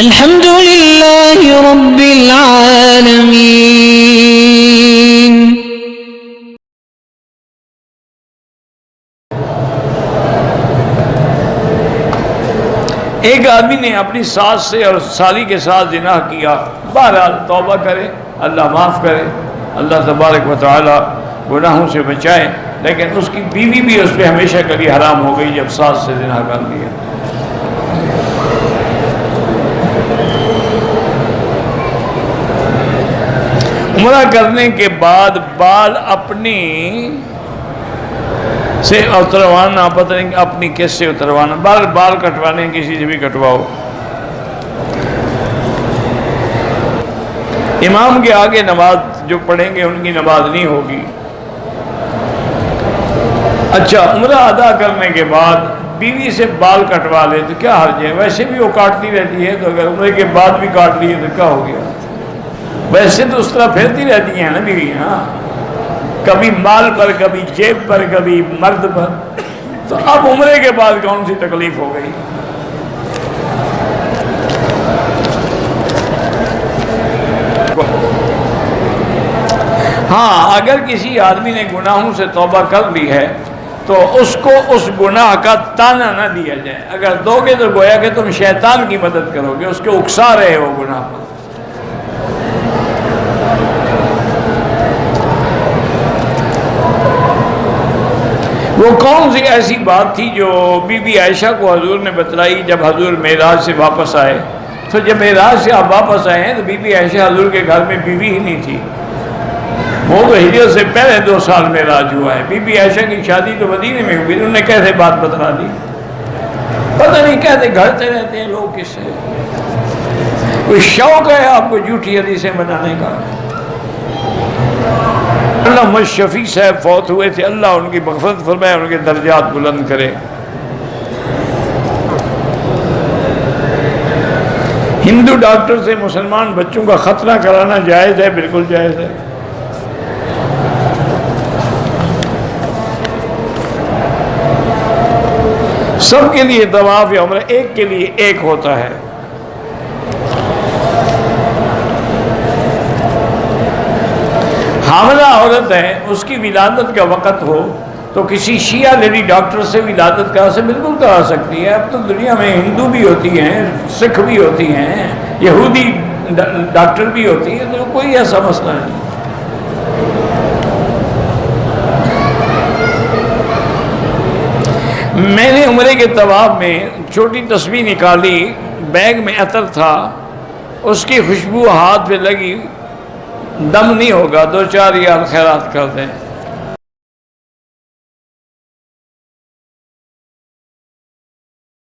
الحمد لله رب العالمين. ایک آدمی نے اپنی ساس سے اور سالی کے ساتھ زنا کیا، بہرحال توبہ کرے، اللہ معاف کرے، اللہ تبارک و تعالی گناہوں سے بچائے، لیکن اس کی بیوی بھی اس پہ ہمیشہ کے لیے حرام ہو گئی جب ساس سے زنا کر لیا۔ عمرہ کرنے کے بعد بال اپنی سے اتروانا، پتہ نہیں اپنی کس سے اتروانا، بال کٹوانے کسی سے بھی کٹواؤ، امام کے آگے نماز جو پڑھیں گے ان کی نماز نہیں ہوگی۔ اچھا، عمرہ ادا کرنے کے بعد بیوی سے بال کٹوا لے تو کیا حرج ہے؟ ویسے بھی وہ کاٹتی رہتی ہے، تو اگر عمرے کے بعد بھی کاٹ لیے تو کیا ہو گیا؟ ویسے تو اس طرح پھرتی رہتی ہیں نا بیویاں، کبھی مال پر، کبھی جیب پر، کبھی مرد پر، تو اب عمرے کے بعد کون سی تکلیف ہو گئی؟ ہاں، اگر کسی آدمی نے گناہوں سے توبہ کر لی ہے تو اس کو اس گناہ کا تانا نہ دیا جائے، اگر دو گے تو گویا کہ تم شیطان کی مدد کرو گے، اس کے اکسا رہے ہو گناہ پر۔ وہ کون سی ایسی بات تھی جو بی بی عائشہ کو حضور نے بتلائی جب حضور معراج سے واپس آئے؟ تو جب معراج سے آپ واپس آئے ہیں تو بی بی عائشہ حضور کے گھر میں بیوی ہی نہیں تھی، وہ تو ہجرت سے پہلے 2 سال معراج ہوا ہے۔ بی بی عائشہ کی شادی تو مدینے میں ہوئی، انہوں نے کیسے بات بتلا دی؟ پتہ نہیں کہتے گھڑتے رہتے ہیں لوگ کس سے، کوئی شوق ہے آپ کو جھوٹی حدیثیں بنانے کا؟ محمد شفیع صاحب فوت ہوئے تھے، اللہ ان کی مغفرت فرمائے، ان کے درجات بلند کرے۔ ہندو ڈاکٹر سے مسلمان بچوں کا ختنہ کرانا جائز ہے؟ بالکل جائز ہے۔ سب کے لیے طواف یا عمرہ ایک کے لیے ایک ہوتا ہے۔ حاملہ عورت ہے، اس کی ولادت کا وقت ہو تو کسی شیعہ لیڈی ڈاکٹر سے ولادت کرا سے بالکل کرا سکتی ہے۔ اب تو دنیا میں ہندو بھی ہوتی ہیں، سکھ بھی ہوتی ہیں، یہودی ڈاکٹر بھی ہوتی ہے، تو کوئی ایسا مسئلہ نہیں۔ میں نے عمرے کے طواف میں چھوٹی تسبیح نکالی، بیگ میں عطر تھا، اس کی خوشبو ہاتھ پہ لگی، دم نہیں ہوگا، 2-4 ریال خیرات کر دیں۔